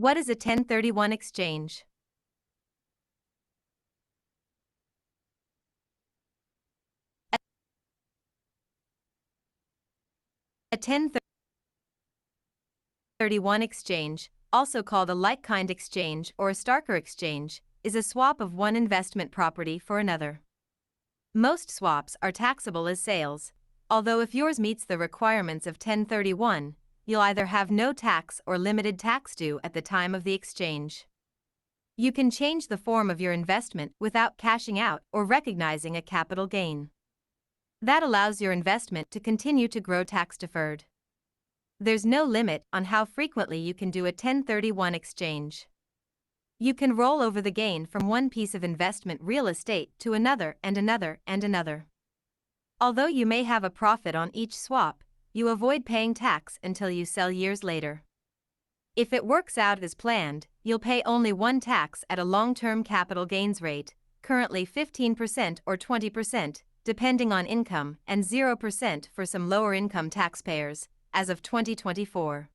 What is a 1031 exchange? A 1031 exchange, also called a like-kind exchange or a starker exchange, is a swap of one investment property for another. Most swaps are taxable as sales, although if yours meets the requirements of 1031, you'll either have no tax or limited tax due at the time of the exchange. You can change the form of your investment without cashing out or recognizing a capital gain. That allows your investment to continue to grow tax-deferred. There's no limit on how frequently you can do a 1031 exchange. You can roll over the gain from one piece of investment real estate to another and another and another. Although you may have a profit on each swap, you avoid paying tax until you sell years later. If it works out as planned, you'll pay only one tax at a long-term capital gains rate, currently 15% or 20%, depending on income, and 0% for some lower-income taxpayers, as of 2024.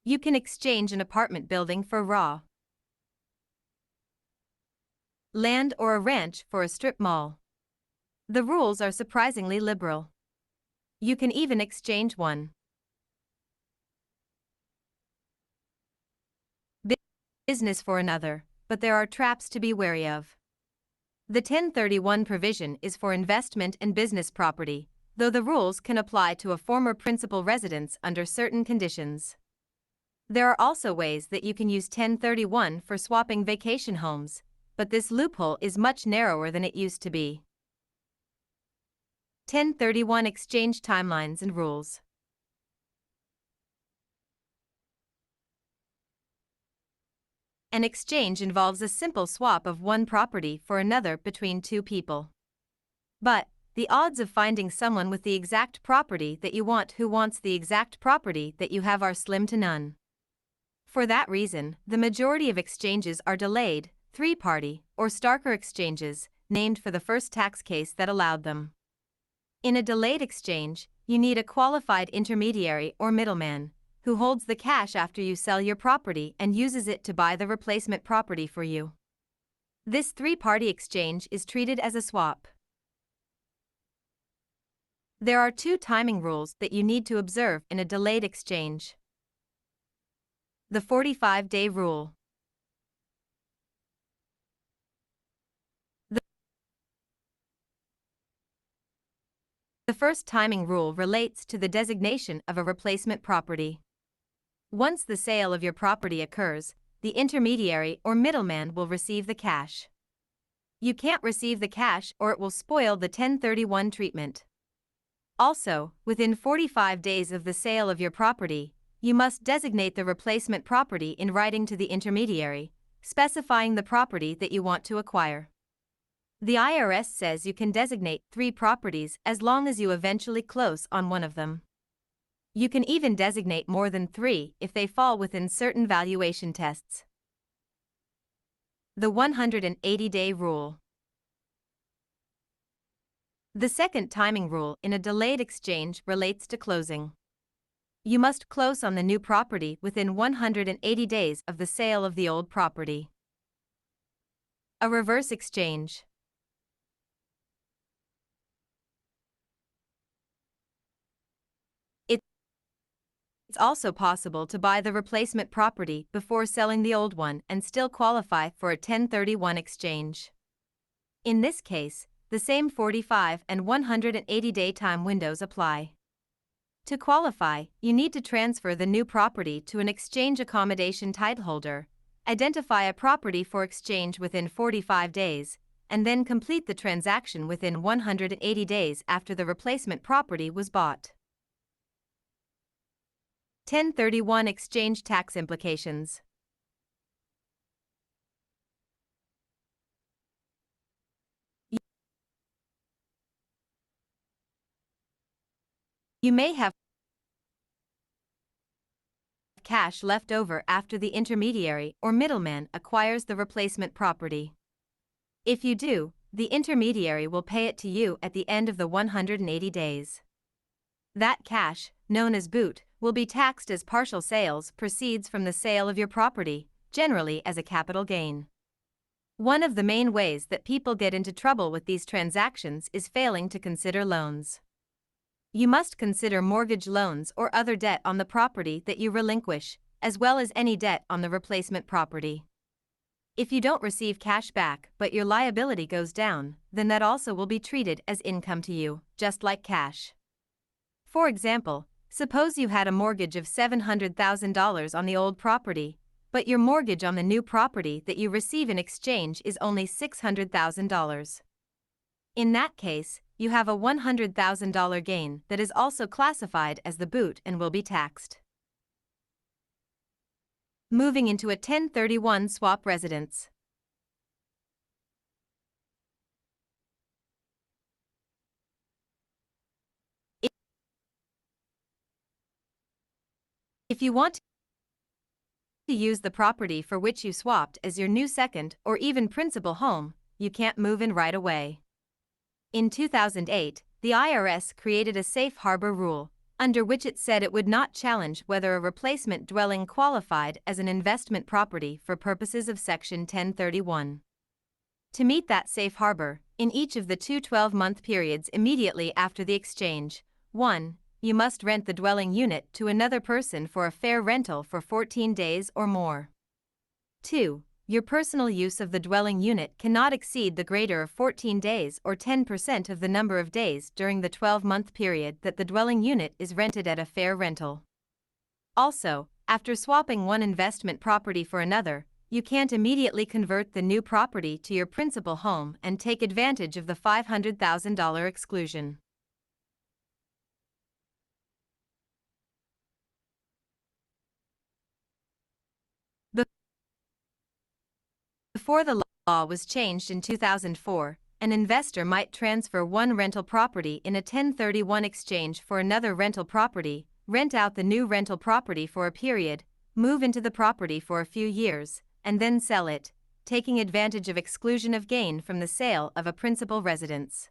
You can exchange an apartment building for raw land or a ranch for a strip mall. The rules are surprisingly liberal. You can even exchange one business for another, but there are traps to be wary of. The 1031 provision is for investment and business property, though the rules can apply to a former principal residence under certain conditions. There are also ways that you can use 1031 for swapping vacation homes, but this loophole is much narrower than it used to be. 1031 exchange timelines and rules. An exchange involves a simple swap of one property for another between two people. But the odds of finding someone with the exact property that you want who wants the exact property that you have are slim to none. For that reason, the majority of exchanges are delayed, three-party, or starker exchanges, named for the first tax case that allowed them. In a delayed exchange, you need a qualified intermediary or middleman, who holds the cash after you sell your property and uses it to buy the replacement property for you. This three-party exchange is treated as a swap. There are two timing rules that you need to observe in a delayed exchange. The 45-day rule. The first timing rule relates to the designation of a replacement property. Once the sale of your property occurs, the intermediary or middleman will receive the cash. You can't receive the cash or it will spoil the 1031 treatment. Also, within 45 days of the sale of your property, you must designate the replacement property in writing to the intermediary, specifying the property that you want to acquire. The IRS says you can designate 3 properties as long as you eventually close on one of them. You can even designate more than 3 if they fall within certain valuation tests. The 180-day rule. The second timing rule in a delayed exchange relates to closing. You must close on the new property within 180 days of the sale of the old property. A reverse exchange. It's also possible to buy the replacement property before selling the old one and still qualify for a 1031 exchange. In this case, the same 45 and 180-day time windows apply. To qualify, you need to transfer the new property to an exchange accommodation titleholder, identify a property for exchange within 45 days, and then complete the transaction within 180 days after the replacement property was bought. 1031 exchange tax implications. You may have cash left over after the intermediary or middleman acquires the replacement property. If you do, the intermediary will pay it to you at the end of the 180 days. That cash, known as boot, will be taxed as partial sales proceeds from the sale of your property, generally as a capital gain. One of the main ways that people get into trouble with these transactions is failing to consider loans. You must consider mortgage loans or other debt on the property that you relinquish, as well as any debt on the replacement property. If you don't receive cash back but your liability goes down, then that also will be treated as income to you, just like cash. For example, suppose you had a mortgage of $700,000 on the old property, but your mortgage on the new property that you receive in exchange is only $600,000. In that case, you have a $100,000 gain that is also classified as the boot and will be taxed. Moving into a 1031 swap residence. If you want to use the property for which you swapped as your new second or even principal home, you can't move in right away. In 2008, the IRS created a safe harbor rule, under which it said it would not challenge whether a replacement dwelling qualified as an investment property for purposes of Section 1031. To meet that safe harbor, in each of the two 12-month periods immediately after the exchange, 1. You must rent the dwelling unit to another person for a fair rental for 14 days or more. 2. Your personal use of the dwelling unit cannot exceed the greater of 14 days or 10% of the number of days during the 12-month period that the dwelling unit is rented at a fair rental. Also, after swapping one investment property for another, you can't immediately convert the new property to your principal home and take advantage of the $500,000 exclusion. Before the law was changed in 2004, an investor might transfer one rental property in a 1031 exchange for another rental property, rent out the new rental property for a period, move into the property for a few years, and then sell it, taking advantage of exclusion of gain from the sale of a principal residence.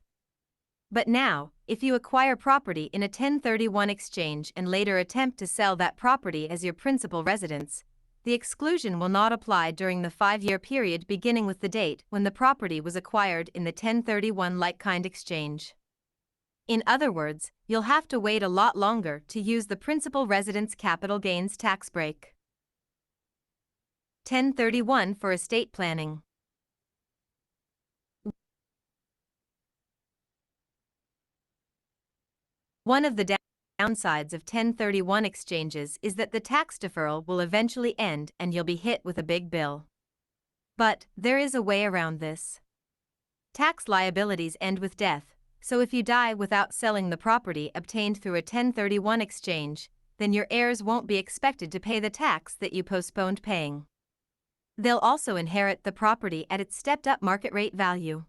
But now, if you acquire property in a 1031 exchange and later attempt to sell that property as your principal residence, the exclusion will not apply during the 5-year period beginning with the date when the property was acquired in the 1031 like-kind exchange. In other words, you'll have to wait a lot longer to use the principal residence capital gains tax break. 1031 for estate planning. One of the downsides of 1031 exchanges is that the tax deferral will eventually end and you'll be hit with a big bill. But there is a way around this. Tax liabilities end with death, so if you die without selling the property obtained through a 1031 exchange, then your heirs won't be expected to pay the tax that you postponed paying. They'll also inherit the property at its stepped-up market rate value.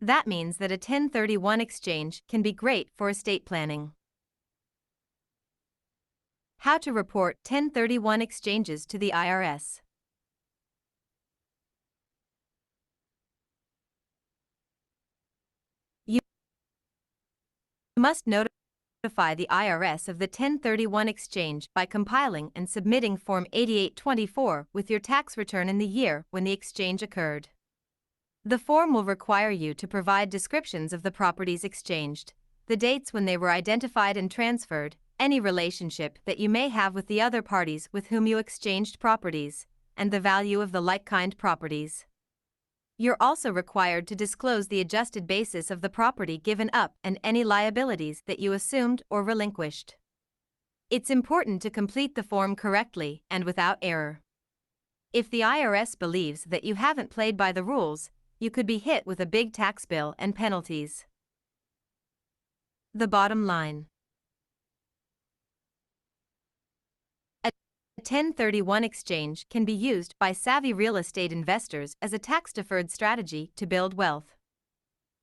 That means that a 1031 exchange can be great for estate planning. How to report 1031 exchanges to the IRS. You must notify the IRS of the 1031 exchange by compiling and submitting Form 8824 with your tax return in the year when the exchange occurred. The form will require you to provide descriptions of the properties exchanged, the dates when they were identified and transferred, any relationship that you may have with the other parties with whom you exchanged properties, and the value of the like-kind properties. You're also required to disclose the adjusted basis of the property given up and any liabilities that you assumed or relinquished. It's important to complete the form correctly and without error. If the IRS believes that you haven't played by the rules, you could be hit with a big tax bill and penalties. The bottom line. A 1031 exchange can be used by savvy real estate investors as a tax-deferred strategy to build wealth.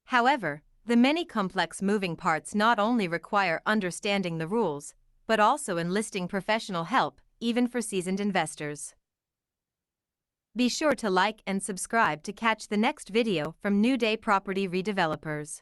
However, the many complex moving parts not only require understanding the rules, but also enlisting professional help, even for seasoned investors. Be sure to like and subscribe to catch the next video from New Day Property Redevelopers.